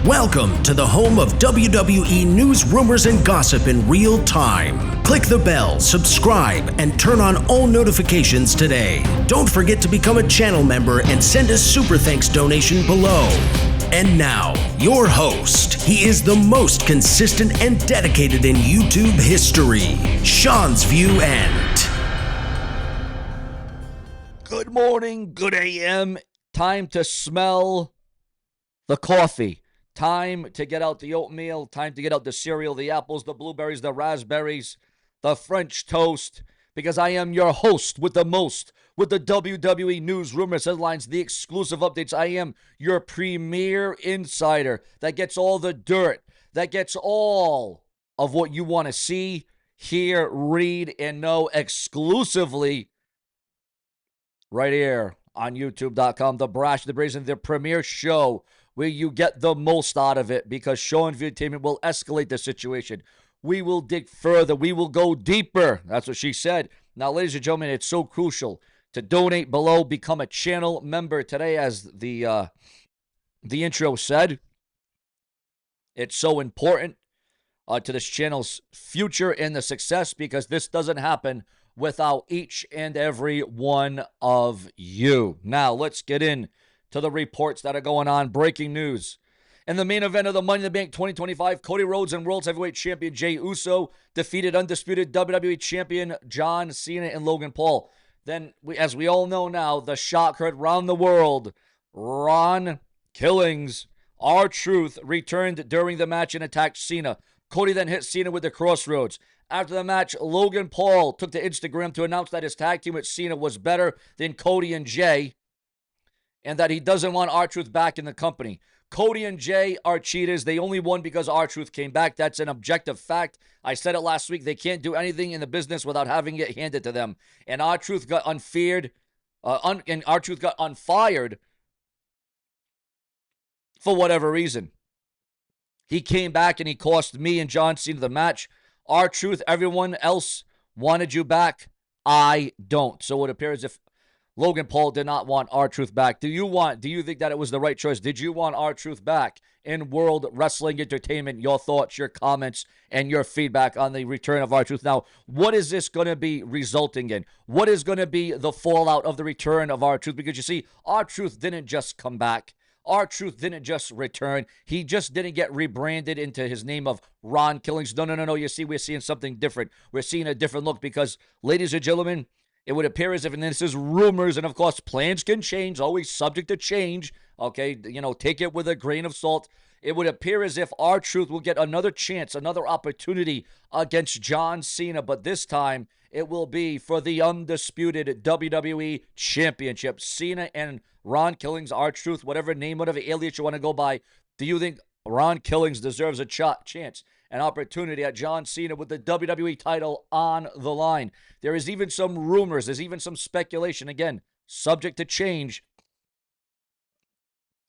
Welcome to the home of WWE News Rumors and Gossip in real time. Click the bell, subscribe, and turn on all notifications today. Don't forget to become a channel member and send a super thanks donation below. And now, your host. He is the most consistent and dedicated in YouTube history, Seanzviewent. Good morning, good AM. Time to smell the coffee. Time to get out the oatmeal. Time to get out the cereal, the apples, the blueberries, the raspberries, the French toast. Because I am your host with the most, with the WWE News Rumors headlines, the exclusive updates. I am your premier insider that gets all the dirt, that gets all of what you want to see, hear, read, and know exclusively right here on YouTube.com. The Brash, the Brazen, the premier show where you get the most out of it, because Seanzviewent will escalate the situation. We will dig further. We will go deeper. That's what she said. Now, ladies and gentlemen, it's so crucial to donate below, become a channel member today, as the intro said. It's so important to this channel's future and the success, because this doesn't happen without each and every one of you. Now, let's get in to the reports that are going on. Breaking news. In the main event of the Money in the Bank 2025, Cody Rhodes and World Heavyweight Champion Jey Uso defeated undisputed WWE Champion John Cena and Logan Paul. Then, as we all know now, the shock heard round the world. Ron Killings, R-Truth, returned during the match and attacked Cena. Cody then hit Cena with the crossroads. After the match, Logan Paul took to Instagram to announce that his tag team with Cena was better than Cody and Jey, and that he doesn't want R-Truth back in the company. Cody and Jey are cheaters. They only won because R-Truth came back. That's an objective fact. I said it last week. They can't do anything in the business without having it handed to them. And R-Truth got R-Truth got unfired for whatever reason. He came back and he cost me and John Cena the match. R-Truth, everyone else wanted you back. I don't. So it appears if Logan Paul did not want R-Truth back. Do you think that it was the right choice? Did you want R-Truth back in World Wrestling Entertainment? Your thoughts, your comments, and your feedback on the return of R-Truth. Now, what is this going to be resulting in? What is going to be the fallout of the return of R-Truth? Because you see, R-Truth didn't just come back. R-Truth didn't just return. He just didn't get rebranded into his name of Ron Killings. No. You see, we're seeing something different. We're seeing a different look because, ladies and gentlemen, it would appear as if, and this is rumors, and of course, plans can change, always subject to change, okay? Take it with a grain of salt. It would appear as if R-Truth will get another chance, another opportunity against John Cena, but this time it will be for the undisputed WWE Championship. Cena and Ron Killings, R-Truth, whatever alias you want to go by, do you think Ron Killings deserves a chance, an opportunity at John Cena with the WWE title on the line? There is even some rumors, there's even some speculation, again, subject to change,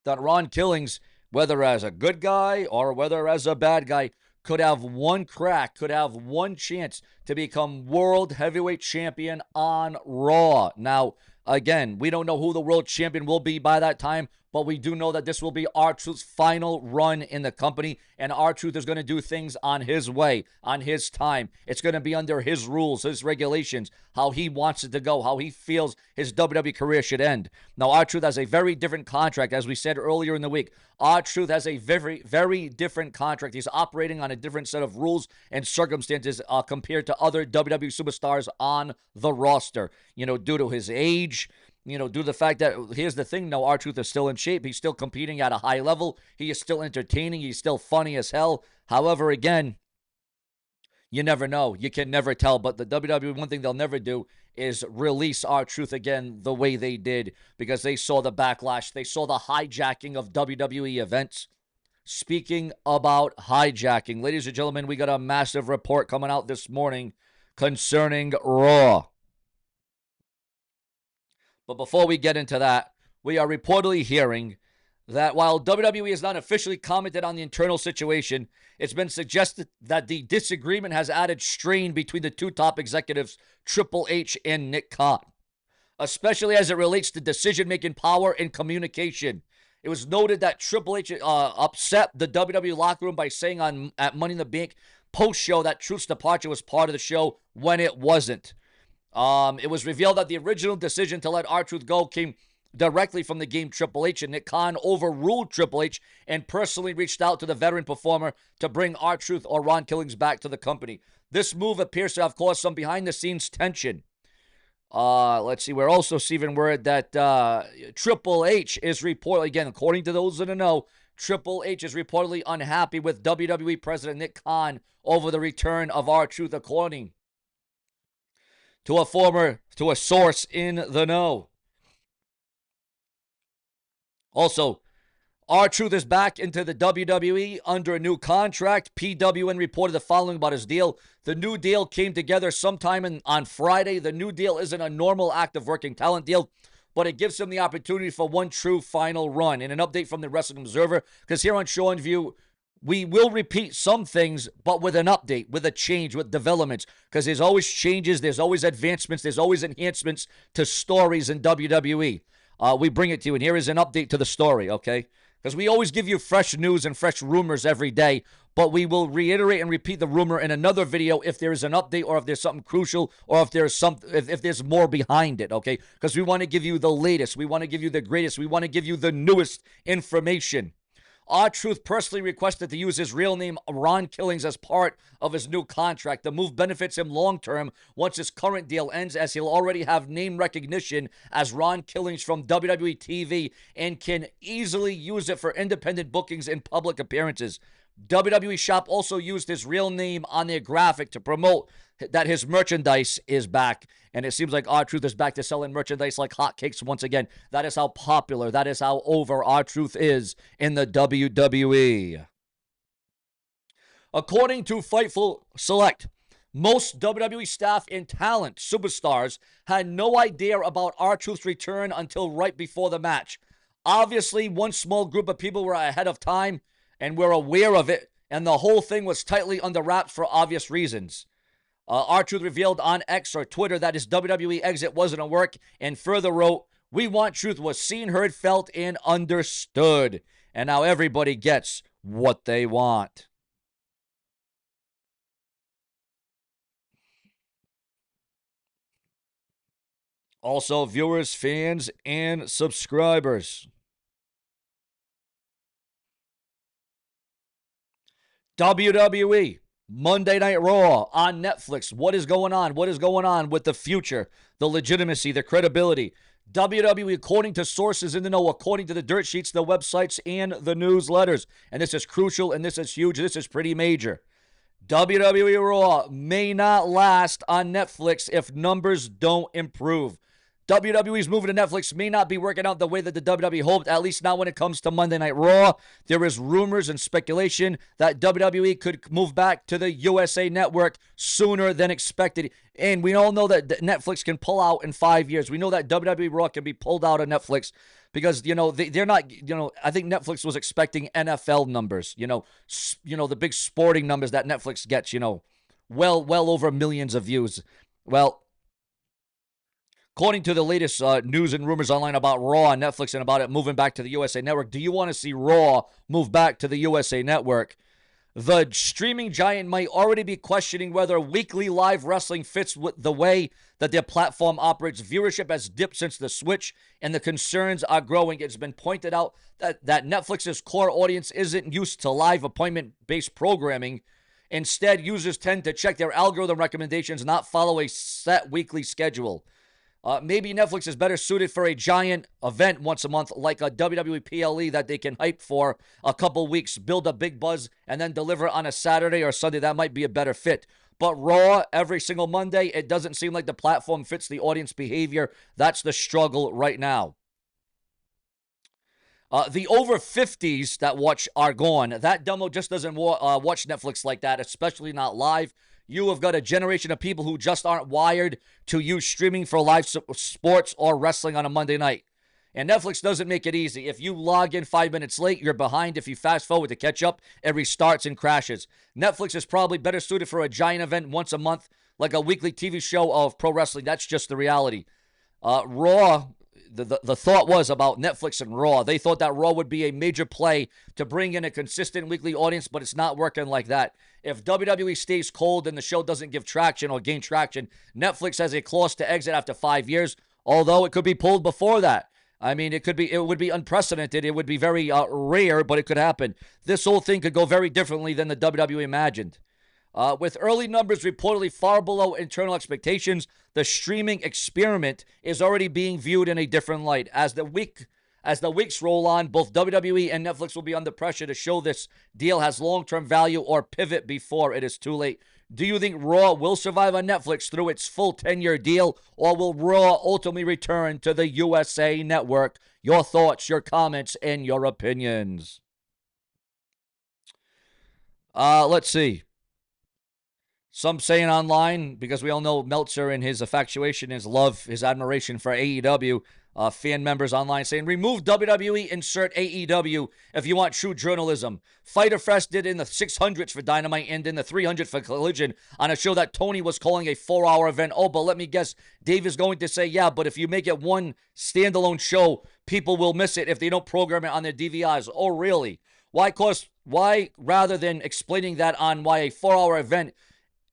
that Ron Killings, whether as a good guy or whether as a bad guy, could have one crack, could have one chance to become World Heavyweight Champion on Raw. Now, again, we don't know who the world champion will be by that time, but we do know that this will be R-Truth's final run in the company, and R-Truth is going to do things on his way, on his time. It's going to be under his rules, his regulations, how he wants it to go, how he feels his WWE career should end. Now, R-Truth has a very different contract, as we said earlier in the week. R-Truth has a very, very different contract. He's operating on a different set of rules and circumstances compared to other WWE superstars on the roster, due to his age, due to the fact that, here's the thing, no, R-Truth is still in shape. He's still competing at a high level. He is still entertaining. He's still funny as hell. However, again, you never know. You can never tell. But the WWE, one thing they'll never do is release R-Truth again the way they did, because they saw the backlash. They saw the hijacking of WWE events. Speaking about hijacking, ladies and gentlemen, we got a massive report coming out this morning concerning Raw. But before we get into that, we are reportedly hearing that while WWE has not officially commented on the internal situation, it's been suggested that the disagreement has added strain between the two top executives, Triple H and Nick Khan, especially as it relates to decision-making power and communication. It was noted that Triple H upset the WWE locker room by saying at Money in the Bank post-show that Truth's departure was part of the show when it wasn't. It was revealed that the original decision to let R-Truth go came directly from the game Triple H, and Nick Khan overruled Triple H and personally reached out to the veteran performer to bring R-Truth or Ron Killings back to the company. This move appears to have caused some behind-the-scenes tension. Let's see. We're also receiving word that Triple H is reportedly, again, according to those in the know, Triple H is reportedly unhappy with WWE President Nick Khan over the return of R-Truth, according to a source in the know. Also, R-Truth is back into the WWE under a new contract. PWN reported the following about his deal. The new deal came together sometime on Friday. The new deal isn't a normal active working talent deal, but it gives him the opportunity for one true final run. In an update from the Wrestling Observer, because here on Seanzview, we will repeat some things, but with an update, with a change, with developments, because there's always changes, there's always advancements, there's always enhancements to stories in WWE. We bring it to you, and here is an update to the story, okay? Because we always give you fresh news and fresh rumors every day, but we will reiterate and repeat the rumor in another video if there is an update or if there's something crucial or if there's more behind it, okay? Because we want to give you the latest. We want to give you the greatest. We want to give you the newest information. R-Truth personally requested to use his real name, Ron Killings, as part of his new contract. The move benefits him long-term once his current deal ends, as he'll already have name recognition as Ron Killings from WWE TV and can easily use it for independent bookings and public appearances. WWE Shop also used his real name on their graphic to promote that his merchandise is back. And it seems like R-Truth is back to selling merchandise like hotcakes once again. That is how popular, that is how over R-Truth is in the WWE. According to Fightful Select, most WWE staff and talent superstars had no idea about R-Truth's return until right before the match. Obviously, one small group of people were ahead of time and were aware of it, and the whole thing was tightly under wraps for obvious reasons. R-Truth revealed on X or Twitter that his WWE exit wasn't a work, and further wrote, "We want truth was seen, heard, felt, and understood." And now everybody gets what they want. Also, viewers, fans, and subscribers. WWE Monday Night Raw on Netflix. What is going on? What is going on with the future, the legitimacy, the credibility? WWE, according to sources in the know, according to the dirt sheets, the websites, and the newsletters. And this is crucial, and this is huge. This is pretty major. WWE Raw may not last on Netflix if numbers don't improve. WWE's moving to Netflix may not be working out the way that the WWE hoped, at least not when it comes to Monday Night Raw. There is rumors and speculation that WWE could move back to the USA Network sooner than expected. And we all know that Netflix can pull out in 5 years. We know that WWE Raw can be pulled out of Netflix because, they're not, I think Netflix was expecting NFL numbers, the big sporting numbers that Netflix gets, well over millions of views. Well, according to the latest news and rumors online about Raw on Netflix and about it moving back to the USA Network, do you want to see Raw move back to the USA Network? The streaming giant might already be questioning whether weekly live wrestling fits with the way that their platform operates. Viewership has dipped since the switch, and the concerns are growing. It's been pointed out that Netflix's core audience isn't used to live appointment-based programming. Instead, users tend to check their algorithm recommendations, not follow a set weekly schedule. Maybe Netflix is better suited for a giant event once a month like a WWE PLE that they can hype for a couple weeks, build a big buzz, and then deliver on a Saturday or Sunday. That might be a better fit. But Raw, every single Monday, it doesn't seem like the platform fits the audience behavior. That's the struggle right now. The over 50s that watch are gone. That demo just doesn't watch Netflix like that, especially not live. You have got a generation of people who just aren't wired to use streaming for live sports or wrestling on a Monday night. And Netflix doesn't make it easy. If you log in 5 minutes late, you're behind. If you fast forward to catch up, it restarts and crashes. Netflix is probably better suited for a giant event once a month, like a weekly TV show of pro wrestling. That's just the reality. Raw, the thought was about Netflix and Raw. They thought that Raw would be a major play to bring in a consistent weekly audience, but it's not working like that. If WWE stays cold and the show doesn't give traction or gain traction, Netflix has a clause to exit after 5 years, although it could be pulled before that. I mean, it would be unprecedented. It would be very rare, but it could happen. This whole thing could go very differently than the WWE imagined. With early numbers reportedly far below internal expectations, the streaming experiment is already being viewed in a different light. As the weeks roll on, both WWE and Netflix will be under pressure to show this deal has long-term value or pivot before it is too late. Do you think Raw will survive on Netflix through its full 10-year deal, or will Raw ultimately return to the USA Network? Your thoughts, your comments, and your opinions. Let's see. Some saying online, because we all know Meltzer and his infatuation, his love, his admiration for AEW, fan members online saying, remove WWE, insert AEW if you want true journalism. Fyter Fest did in the 600s for Dynamite and in the 300 for Collision on a show that Tony was calling a 4-hour event. Oh, but let me guess, Dave is going to say, yeah, but if you make it one standalone show, people will miss it if they don't program it on their DVRs. Oh, really? Why, rather than explaining that on why a 4-hour event,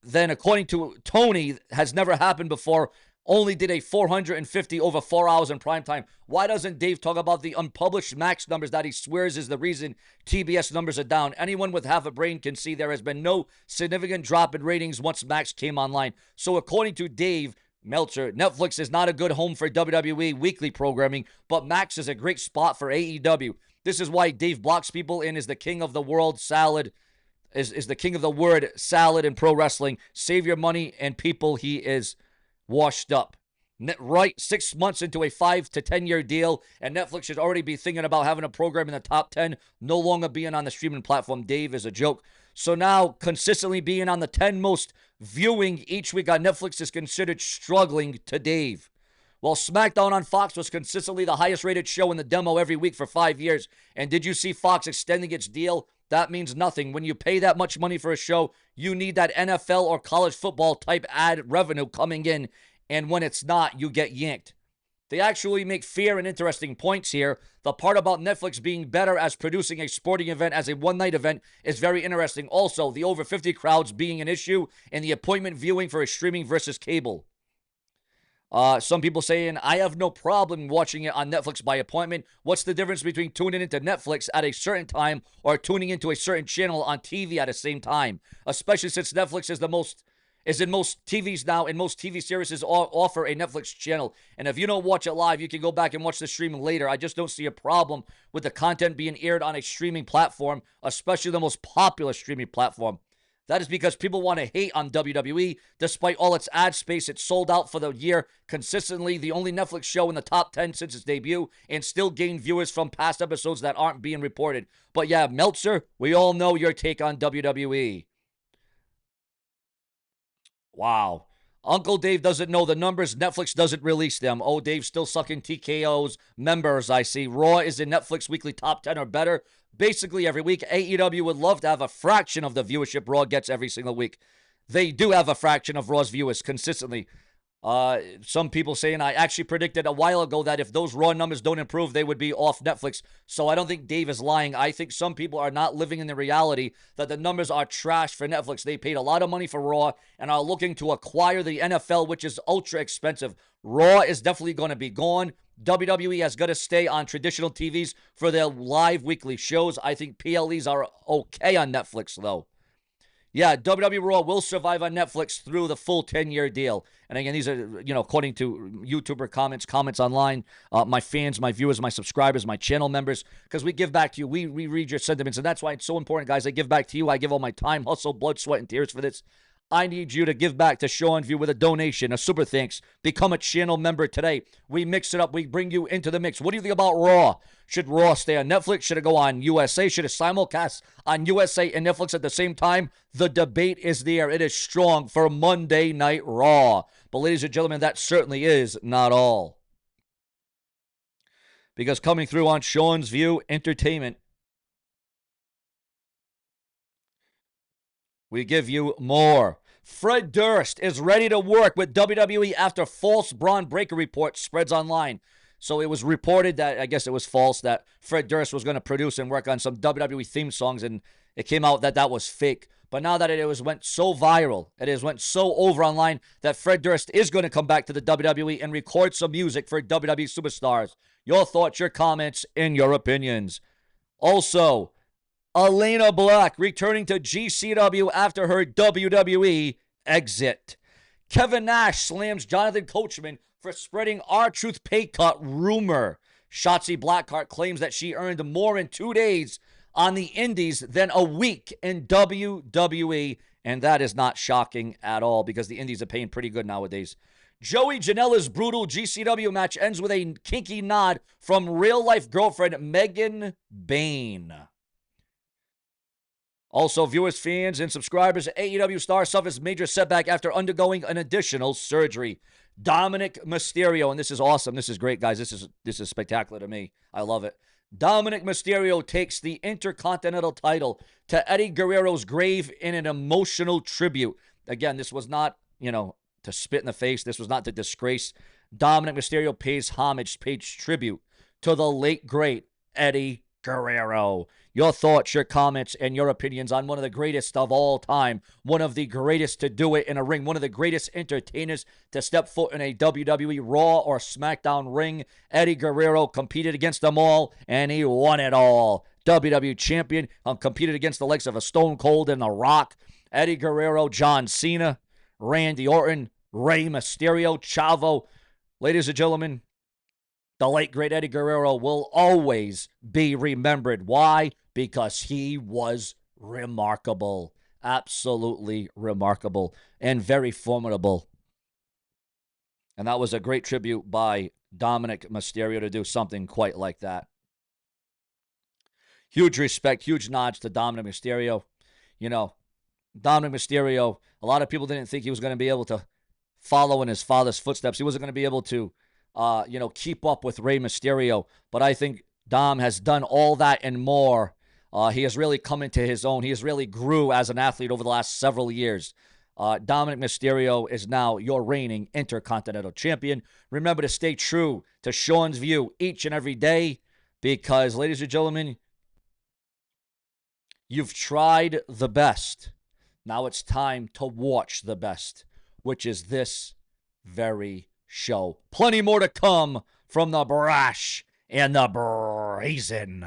then according to Tony, has never happened before, only did a 450 over 4 hours in prime time. Why doesn't Dave talk about the unpublished Max numbers that he swears is the reason TBS numbers are down? Anyone with half a brain can see there has been no significant drop in ratings once Max came online. So according to Dave Meltzer, Netflix is not a good home for WWE weekly programming, but Max is a great spot for AEW. This is why Dave blocks people and is the king of the world salad. Is the king of the word salad in pro wrestling. Save your money and people. He is washed up. Right, 6 months into a 5 to 10 year deal, and Netflix should already be thinking about having a program in the top 10, no longer being on the streaming platform. Dave is a joke. So now, consistently being on the 10 most viewing each week on Netflix is considered struggling to Dave. While SmackDown on Fox was consistently the highest rated show in the demo every week for 5 years, and did you see Fox extending its deal? That means nothing. When you pay that much money for a show, you need that NFL or college football type ad revenue coming in, and when it's not, you get yanked. They actually make fair and interesting points here. The part about Netflix being better as producing a sporting event as a one-night event is very interesting. Also, the over 50 crowds being an issue and the appointment viewing for a streaming versus cable. Some people saying, I have no problem watching it on Netflix by appointment. What's the difference between tuning into Netflix at a certain time or tuning into a certain channel on TV at the same time? Especially since Netflix is in most TVs now, and most TV series offer a Netflix channel. And if you don't watch it live, you can go back and watch the streaming later. I just don't see a problem with the content being aired on a streaming platform, especially the most popular streaming platform. That is because people want to hate on WWE. Despite all its ad space, it's sold out for the year consistently. The only Netflix show in the top 10 since its debut, and still gain viewers from past episodes that aren't being reported. But yeah, Meltzer, we all know your take on WWE. Wow. Uncle Dave doesn't know the numbers. Netflix doesn't release them. Oh, Dave's still sucking TKO's members, I see. Raw is in Netflix weekly top 10 or better. Basically every week. AEW would love to have a fraction of the viewership Raw gets every single week. They do have a fraction of Raw's viewers consistently. Some people saying I actually predicted a while ago that if those Raw numbers don't improve, they would be off Netflix. So I don't think Dave is lying. I think some people are not living in the reality that the numbers are trash for Netflix. They paid a lot of money for Raw and are looking to acquire the NFL, which is ultra expensive. Raw is definitely going to be gone. WWE has got to stay on traditional TVs for their live weekly shows. I think PLEs are okay on Netflix, though. Yeah, WWE Raw will survive on Netflix through the full 10-year deal. And again, these are, according to YouTuber comments online, my fans, my viewers, my subscribers, my channel members, because we give back to you. We read your sentiments, and that's why it's so important, guys. I give back to you. I give all my time, hustle, blood, sweat, and tears for this. I need you to give back to Seanzviewent with a donation, a super thanks. Become a channel member today. We mix it up. We bring you into the mix. What do you think about Raw? Should Raw stay on Netflix? Should it go on USA? Should it simulcast on USA and Netflix at the same time? The debate is there. It is strong for Monday Night Raw. But ladies and gentlemen, that certainly is not all. Because coming through on Sean's View Entertainment, we give you more. Fred Durst is ready to work with WWE after false Braun Breaker report spreads online. So it was reported that, I guess it was false, that Fred Durst was going to produce and work on some WWE theme songs, and it came out that that was fake. But now that it went so viral, it has went so over online, that Fred Durst is going to come back to the WWE and record some music for WWE superstars. Your thoughts, your comments, and your opinions. Also, Elena Black returning to GCW after her WWE exit. Kevin Nash slams Jonathan Coachman for spreading R-Truth pay cut rumor. Shotzi Blackheart claims that she earned more in 2 days on the indies than a week in WWE, and that is not shocking at all because the indies are paying pretty good nowadays. Joey Janela's brutal GCW match ends with a kinky nod from real-life girlfriend Megan Bayne. Also, viewers, fans, and subscribers, AEW star suffers major setback after undergoing an additional surgery. Dominic Mysterio, and this is awesome. This is great, guys. This is spectacular to me. I love it. Dominic Mysterio takes the Intercontinental title to Eddie Guerrero's grave in an emotional tribute. Again, this was not, to spit in the face. This was not to disgrace. Dominic Mysterio pays homage, pays tribute to the late, great Eddie Guerrero. Your thoughts, your comments, and your opinions on one of the greatest of all time, one of the greatest to do it in a ring, one of the greatest entertainers to step foot in a WWE Raw or SmackDown ring. Eddie Guerrero competed against them all, and he won it all. WWE Champion, competed against the likes of a Stone Cold and The Rock. Eddie Guerrero, John Cena, Randy Orton, Rey Mysterio, Chavo. Ladies and gentlemen, the late, great Eddie Guerrero will always be remembered. Why? Because he was remarkable. Absolutely remarkable and very formidable. And that was a great tribute by Dominic Mysterio to do something quite like that. Huge respect, huge nods to Dominic Mysterio. Dominic Mysterio, a lot of people didn't think he was going to be able to follow in his father's footsteps. He wasn't going to be able to keep up with Rey Mysterio. But I think Dom has done all that and more. He has really come into his own. He has really grew as an athlete over the last several years. Dominic Mysterio is now your reigning Intercontinental Champion. Remember to stay true to Sean's View each and every day because, ladies and gentlemen, you've tried the best. Now it's time to watch the best, which is this very show. Plenty more to come from the brash and the brazen.